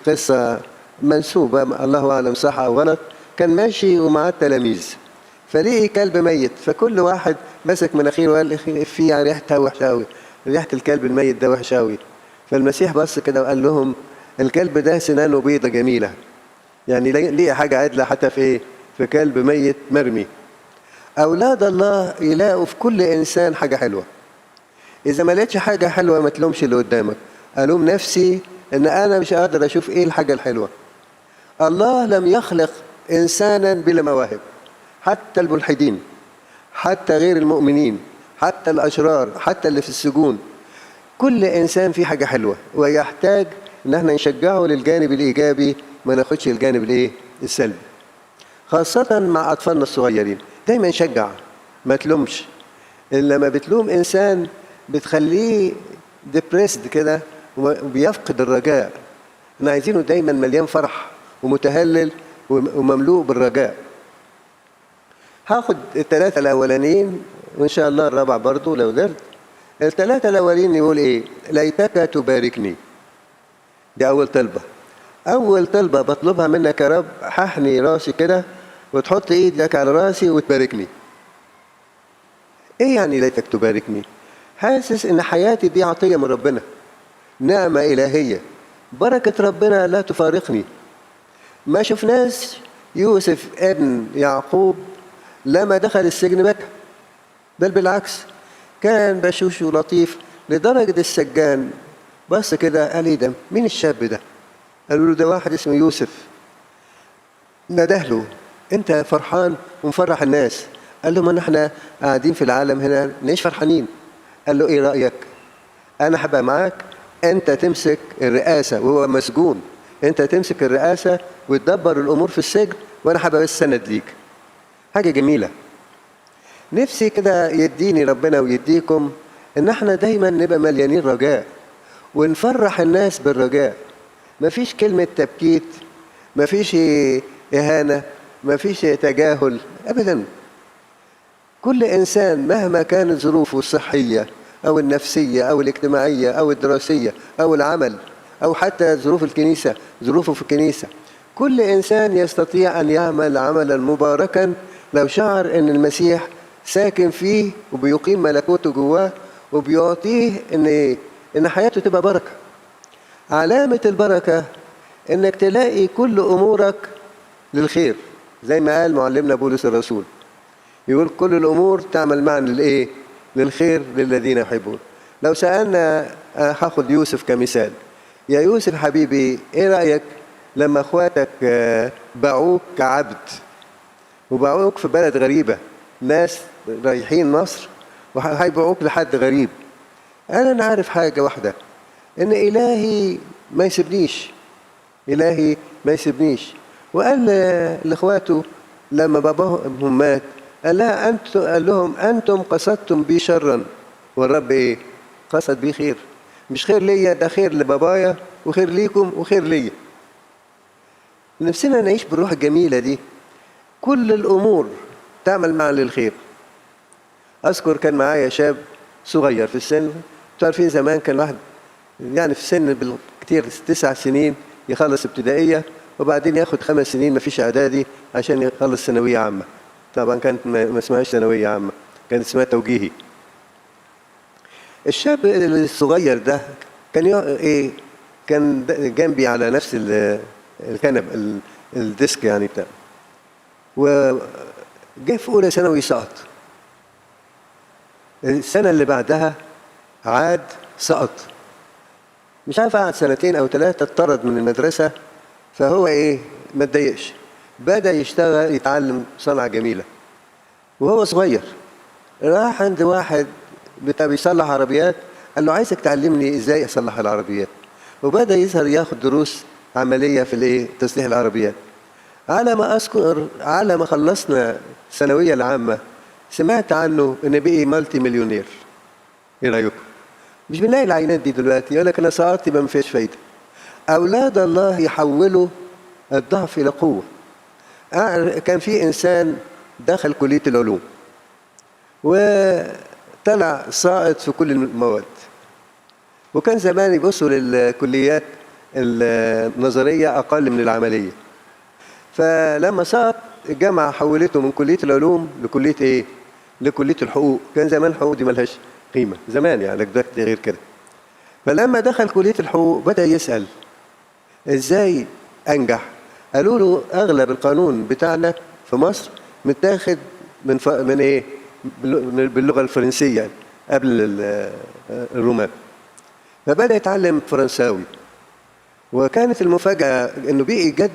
قصة منسوبة الله أعلم صح أو غلط. كان ماشي ومعاه التلاميذ، فلقي كلب ميت، فكل واحد مسك مناخيره وقال في ريحتها وحشة أوي، ريحة الكلب الميت ده وحشة أوي. فالمسيح بص كده وقال لهم الكلب ده سنانه بيضة جميلة، يعني ليه حاجة عدلة حتى في إيه؟ في كلب ميت مرمي. أولاد الله يلاقوا في كل إنسان حاجة حلوة. إذا ما لقيتش حاجة حلوة ما تلومش اللي قدامك، ألوم نفسي إن أنا مش قادر أشوف إيه الحاجة الحلوة. الله لم يخلق إنسانا بلا مواهب، حتى الملحدين، حتى غير المؤمنين، حتى الأشرار، حتى اللي في السجون. كل إنسان فيه حاجة حلوة ويحتاج إن احنا نشجعه للجانب الإيجابي، ما ناخدش الجانب الإيه؟ السلبي. خاصة مع أطفالنا الصغيرين دايما شجع، ما تلومش. لما بتلوم إنسان بتخليه ديبريسد كده وبيفقد الرجاء. احنا عايزينه دايما مليان فرح ومتهلل ومملوء بالرجاء. هاخد الثلاثة الأولانيين وإن شاء الله الرابع برضو لو قدرت. الثلاثة الأولين يقول إيه؟ ليتك تباركني. دي أول طلبة. أول طلبة بطلبها منك يا رب، هحني راسي كده وتحط إيدك على راسي وتباركني. إيه يعني ليتك تباركني؟ حاسس إن حياتي دي عطية من ربنا، نعمة إلهية، بركة ربنا لا تفارقني. ما شفناش يوسف ابن يعقوب لما دخل السجن بكى، بل بالعكس كان بشوش ولطيف لدرجة السجان بص كده قال ايه ده؟ مين الشاب ده؟ قالوا له ده واحد اسمه يوسف. نده له انت فرحان ومفرح الناس. قال له ما احنا قاعدين في العالم هنا نعيش فرحانين. قال له ايه رأيك؟ انا هبقى معاك، انت تمسك الرئاسة وهو مسجون، انت تمسك الرئاسة وتدبر الامور في السجن وانا هبقى بس سند ليك. حاجة جميلة. نفسي كده يديني ربنا ويديكم ان احنا دايما نبقى مليانين رجاء ونفرح الناس بالرجاء. مفيش كلمة تبكيت، مفيش إهانة، مفيش تجاهل أبدا. كل إنسان مهما كانت ظروفه الصحية أو النفسية أو الاجتماعية أو الدراسية أو العمل أو حتى ظروف الكنيسة، ظروفه في الكنيسة، كل إنسان يستطيع أن يعمل عملا مباركا لو شعر أن المسيح ساكن فيه وبيقيم ملكوته جواه وبيعطيه إن حياته تبقى بركة. علامة البركة إنك تلاقي كل أمورك للخير، زي ما قال معلمنا بولس الرسول، يقول كل الأمور تعمل معا للإيه؟ للخير للذين يحبون. لو سألنا هاخد يوسف كمثال. يا يوسف حبيبي إيه رأيك لما أخواتك باعوك كعبد وباعوك في بلد غريبة، ناس رايحين مصر وهيبيعوك لحد غريب؟ أنا عارف حاجة واحدة، إن إلهي ما يسيبنيش، إلهي ما يسيبنيش. وقال لإخواته لما باباهم مات قال لهم أنتم قصدتم بي شرا والرب إيه؟ قصد بي خير. مش خير ليا، ده خير لبابايا وخير ليكم وخير ليا. نفسنا نعيش بالروح الجميلة دي، كل الأمور تعمل معا للخير. أذكر كان معايا شاب صغير في السن، انتوا عارفين زمان كان واحد يعني في السن بالكتير 9 سنين يخلص ابتدائية وبعدين ياخد 5 سنين مفيش إعدادي عشان يخلص ثانوية عامة. طبعا كانت ما اسمهاش ثانوية عامة، كانت اسمها توجيهي. الشاب الصغير ده كان جنبي على نفس الكنب الديسك يعني بتاع، وجاء في أولى ثانوي سقط. السنة اللي بعدها عاد سقط، مش عارف قعد 2 أو 3 اتطرد من المدرسة. فهو ما اتضايقش، بدأ يشتغل يتعلم صنعة جميلة وهو صغير. راح عند واحد بيصلح عربيات، قال له عايزك تعلمني ازاي اصلح العربيات. وبدأ يظهر ياخد دروس عملية في تصليح العربيات. على ما أذكر على ما خلصنا الثانوية العامة سمعت عنه إن بقي مالتي مليونير. إيه رأيكم؟ مش بنلاقي العينات دي دلوقتي، يقول لك أنا سقطت يبقى ما فيش فايدة. أولاد الله يحولوا الضعف إلى قوة. كان في إنسان دخل كلية العلوم وطلع ساقط في كل المواد، وكان زمان يبصوا للكليات النظرية أقل من العملية. فلما سقط الجامعة حولته من كلية العلوم لكلية إيه؟ لكلية الحقوق. كان زمان الحقوق دي ملهاش قيمة زمان، يعني دلوقتي غير كده. فلما دخل كلية الحقوق بدأ يسأل إزاي أنجح؟ قالوا له أغلب القانون بتاعنا في مصر متاخد من إيه؟ باللغة الفرنسية يعني قبل الرومان. فبدأ يتعلم فرنساوي، وكانت المفاجأة إنه بقي جد،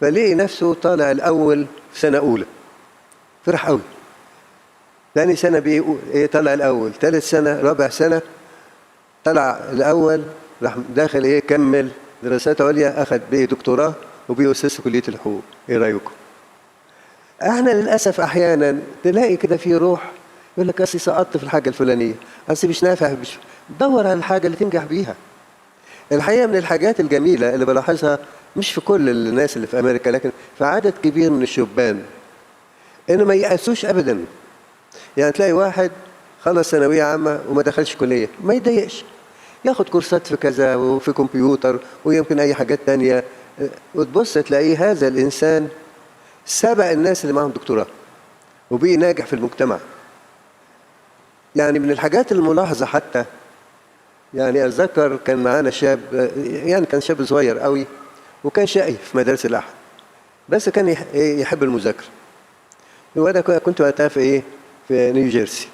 فلقي نفسه طالع الأول في سنة أولى. فرح قوي. ثاني سنة بقي طالع الأول، ثالث سنة، رابع سنة طلع الأول، راح داخل إيه كمل دراسات عليا، أخذ بقي دكتوراه وبقي أستاذ في كلية الحقوق. إيه رأيكم؟ احنا للأسف أحيانا تلاقي كده في روح يقول لك أصلي سقطت في الحاجة الفلانية، أصلي مش نافع، مش دور على الحاجة اللي تنجح بيها. الحقيقة من الحاجات الجميلة اللي بلاحظها مش في كل الناس اللي في أمريكا، لكن في عدد كبير من الشبان، إنه ما يأسوش أبدا. يعني تلاقي واحد خلص ثانوية عامة وما دخلش كلية، ما يضايقش، ياخد كورسات في كذا وفي كمبيوتر ويمكن أي حاجات تانية، وتبص تلاقيه هذا الإنسان سبق الناس اللي معهم دكتوراه وبقي ناجح في المجتمع. يعني من الحاجات الملاحظة حتى، يعني أتذكر كان معانا شاب، يعني كان شاب صغير قوي وكان شقي في مدارس الأحد، بس كان يحب المذاكرة. وأنا كنت وقتها في إيه؟ في نيو جيرسي.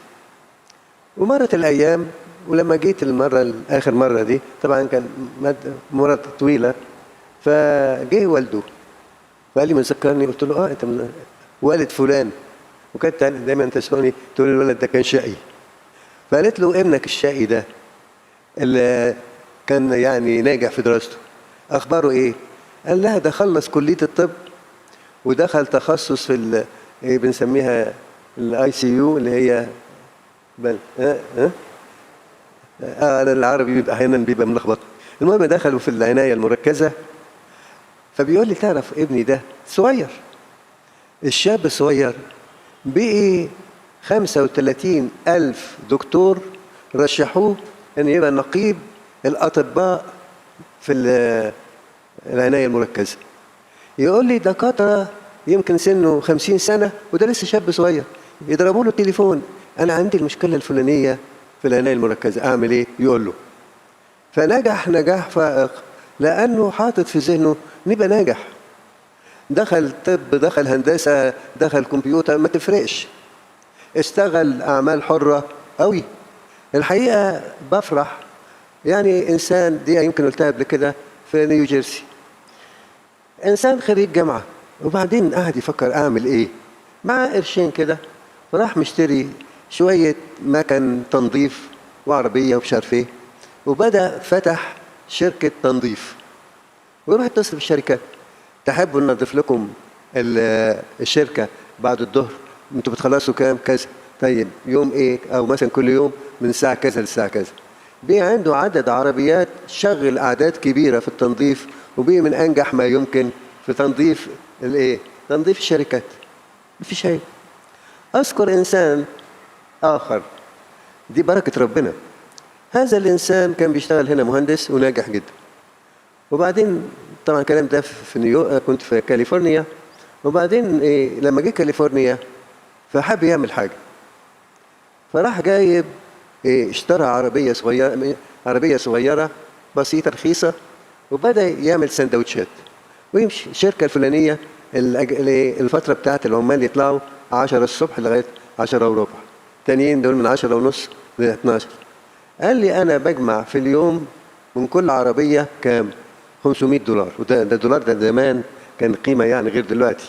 ومرت الأيام، ولما جيت آخر مرة دي طبعا كان مرة طويلة، فجه والده فقال لي مذكرني، قلت له أنت والد فلان. وكانت دايما تسمعني تقول الولد ده كان شقي. فقالت له ابنك الشقي ده اللي كان يعني ناجح في دراسته أخباره إيه؟ قال لها ده خلص كلية الطب ودخل تخصص في بنسميها ICU اللي هي أنا العربي بيبقى أحيانا بيبقى ملخبط. المهم دخلوا في العناية المركزة. فبيقول لي تعرف ابني ده صغير، الشاب الصغير بقي 35,000 دكتور رشحوه أن يبقى نقيب الأطباء في العناية المركزة. يقول لي دكاترة يمكن سنه 50 سنة وده لسه شاب صغير، يضربوا له التليفون أنا عندي المشكلة الفلانية في العناية المركزة، أعمل إيه؟ يقول له. فنجح نجاح فائق لأنه حاطط في ذهنه نبقى ناجح. دخل طب، دخل هندسة، دخل كمبيوتر، ما تفرقش. اشتغل أعمال حرة قوي. الحقيقة بفرح، يعني إنسان دي يمكن قلتها قبل كده في نيو جيرسي، إنسان خريج جامعة وبعدين قاعد يفكر أعمل إيه؟ مع قرشين كده، فراح مشتري شوية مكن تنظيف وعربية ومش عارف إيه، وبدأ فتح شركة تنظيف. ويروح يتصل بالشركات، تحبوا ننظف لكم الشركة بعد الظهر، انتوا بتخلصوا كام؟ كذا. طيب يوم ايه؟ او مثلا كل يوم من الساعة كذا للساعة كذا. بقي عنده عدد عربيات شغل اعداد كبيرة في التنظيف، وبقي من انجح ما يمكن في تنظيف الايه؟ تنظيف الشركات. مفيش شيء. اذكر انسان اخر، دي بركة ربنا. هذا الانسان كان بيشتغل هنا مهندس وناجح جدا، وبعدين طبعا الكلام ده في نيويورك، كنت في كاليفورنيا. وبعدين إيه لما جه كاليفورنيا فحب يعمل حاجة، فراح جايب اشترى عربية صغيرة بسيطة رخيصة، وبدأ يعمل سندوتشات ويمشي. الشركة الفلانية الفترة بتاعت العمال يطلعوا 10 الصبح لغاية 10 وربع، تانيين دول من 10 ونص ل 12. قال لي أنا بجمع في اليوم من كل عربية كام؟ $500. وده الدولار ده زمان كان قيمة يعني غير دلوقتي.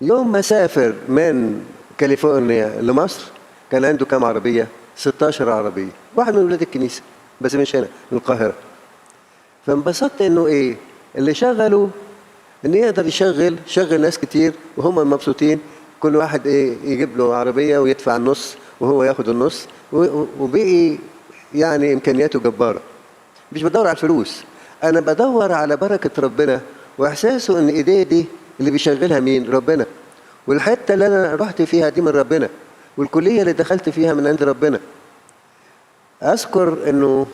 يوم ما سافر من كاليفورنيا لمصر كان عنده كام عربية؟ 16 عربية. واحد من ولاد الكنيسة، بس مش هنا، من القاهرة. فانبسطت انه ايه اللي شغله، ان يقدر يشغل ناس كتير وهم مبسوطين، كل واحد ايه يجيب له عربية ويدفع النص وهو ياخد النص، وبقي يعني امكانياته جبارة. مش بدور على الفلوس، انا بدور على بركة ربنا واحساسه ان ايديه دي اللي بيشغلها مين؟ ربنا. والحتة اللي انا رحت فيها دي من ربنا، والكلية اللي دخلت فيها من عند ربنا. اذكر انه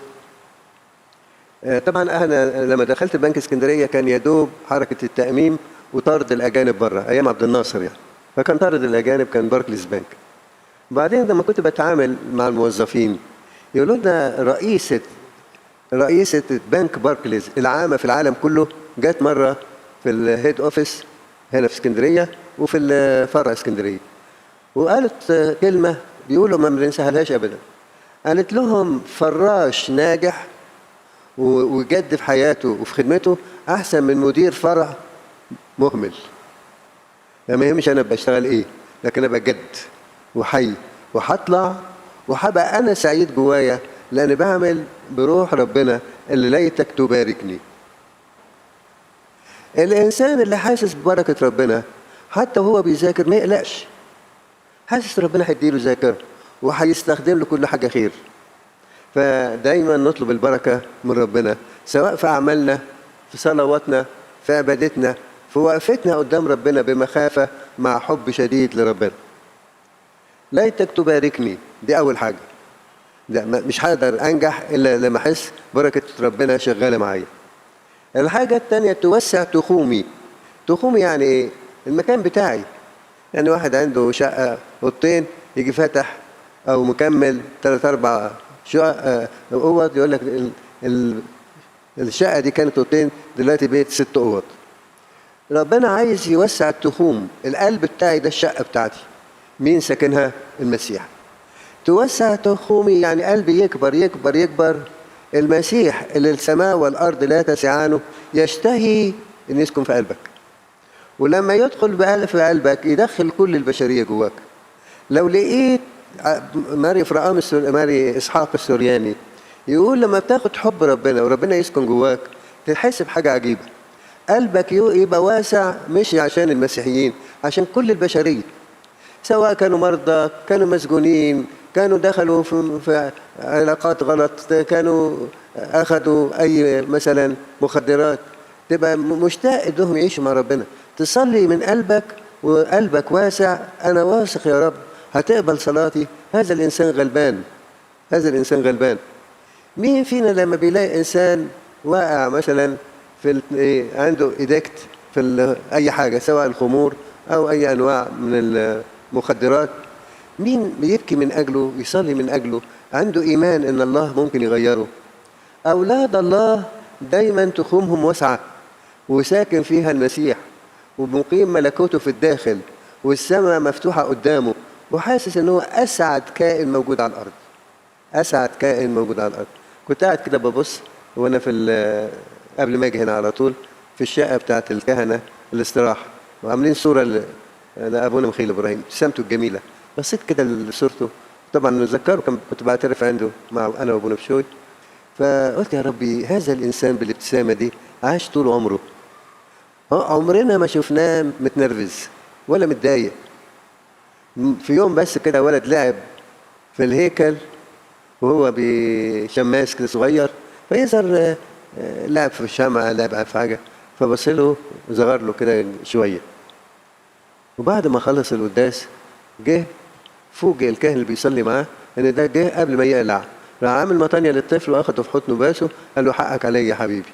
طبعا انا لما دخلت بنك اسكندريه كان يا دوب حركه التاميم وطرد الاجانب بره ايام عبد الناصر يعني، فكان طرد الاجانب كان باركليز بنك. بعدين لما كنت بتعامل مع الموظفين يقولوا لنا رئيسة بنك باركليز العامة في العالم كله جت مرة في الهيد اوفيس هنا في اسكندرية وفي الفرع اسكندرية، وقالت كلمة بيقولوا ما بننساهاش أبدا. قالت لهم فراش ناجح وجد في حياته وفي خدمته أحسن من مدير فرع مهمل. ما يهمش أنا بشتغل إيه، لكن أبقى جد وحي وهطلع وهبقى أنا سعيد جوايا لأن بعمل بروح ربنا اللي ليتك تباركني. الإنسان اللي حاسس ببركة ربنا حتى وهو بيذاكر ما يقلقش، حاسس ربنا هيديله ذاكرة وهيستخدم له كل حاجة خير. فدايما نطلب البركة من ربنا سواء في أعمالنا، في صلواتنا، في عبادتنا، في وقفتنا قدام ربنا بمخافة مع حب شديد لربنا. ليتك تباركني دي أول حاجة. لا مش هقدر أنجح إلا لما أحس بركة ربنا شغالة معايا. الحاجة التانية توسع تخومي. تخومي يعني إيه؟ المكان بتاعي. يعني واحد عنده شقة أوضتين يجي فاتح أو مكمل 3-4 شقق أوض، يقول لك الشقة دي كانت أوضتين دلوقتي بقت 6 أوض. ربنا عايز يوسع التخوم. القلب بتاعي ده الشقة بتاعتي، مين ساكنها؟ المسيح. توسع تخومي يعني قلبي يكبر يكبر يكبر. المسيح اللي السماء والأرض لا تسعانه يشتهي أن يسكن في قلبك، ولما يدخل في قلبك يدخل كل البشرية جواك. لو لقيت ماري إسحاق السورياني يقول لما بتاخد حب ربنا وربنا يسكن جواك تحس بحاجة عجيبة، قلبك يبقى واسع مش عشان المسيحيين، عشان كل البشرية، سواء كانوا مرضى، كانوا مسجونين، كانوا دخلوا في علاقات غلط، كانوا أخذوا أي مثلا مخدرات. تبقى مشتاق إنهم يعيشوا مع ربنا، تصلي من قلبك وقلبك واسع. أنا واثق يا رب هتقبل صلاتي. هذا الإنسان غلبان، هذا الإنسان غلبان. مين فينا لما بيلاقي إنسان واقع مثلا عنده إيدكت في أي حاجة سواء الخمور أو أي أنواع من المخدرات، مين بيبكي من أجله يصلي من أجله؟ عنده إيمان إن الله ممكن يغيره. أولاد الله دايما تخومهم واسعة وساكن فيها المسيح ومقيم ملكوته في الداخل والسماء مفتوحة قدامه، وحاسس إنه أسعد كائن موجود على الأرض، أسعد كائن موجود على الأرض. كنت قاعد كده ببص وأنا قبل ما أجي هنا على طول في الشقة بتاعت الكهنة الاستراحة، وعاملين صورة لأبونا مخيل إبراهيم، ابتسامته الجميلة. بصيت كده لصورته، طبعا نتذكره كنت بعترف عنده مع أنا وأبونا بشوي، فقلت يا ربي هذا الإنسان بالابتسامة دي عاش طول عمره، عمرنا ما شفناه متنرفز ولا متضايق. في يوم بس كده ولد لعب في الهيكل وهو بشماس كده صغير، فيظهر لعب في الشمعة، لعب في حاجة، فبص له وزغر له كده شوية. وبعد ما خلص القداس جه فوجئ الكاهن اللي بيصلي معاه ان ده جه قبل ما يقلع، راح عامل مطانية للطفل واخده في حضنه باسه، قال له حقك عليا يا حبيبي،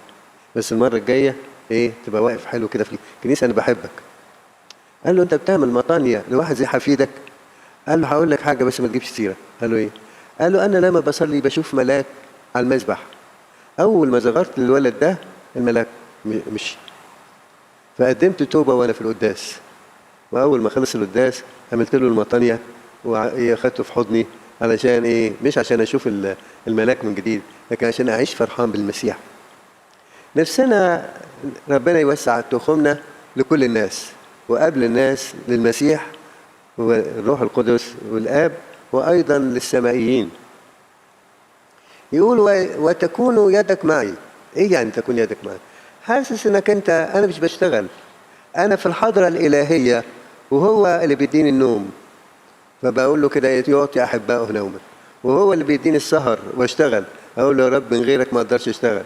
بس المرة الجاية تبقى واقف حلو كده في الكنيسة، انا بحبك. قال له انت بتعمل مطانية لواحد زي حفيدك؟ قال له هقول لك حاجة بس ما تجيبش سيرة. قال له ايه؟ قال له انا لما بصلي بشوف ملاك على المذبح، اول ما زغرت للولد ده الملاك مشي، فقدمت توبة وانا في القداس، واول ما خلص القداس عملت له المطانية واخدته في حضني علشان مش عشان اشوف الملاك من جديد، لكن عشان اعيش فرحان بالمسيح. نفسنا ربنا يوسع تخومنا لكل الناس، وقبل الناس للمسيح والروح القدس والآب، وأيضا للسمائيين. يقول وتكون يدك معي. إيه يعني تكون يدك معي؟ حاسس إنك أنا مش بشتغل، أنا في الحضرة الإلهية وهو اللي بيديني النوم، فبقول له كده يعطي أحبائه نوما، وهو اللي بيديني السهر واشتغل، أقول له يا رب من غيرك ما أقدرش أشتغل.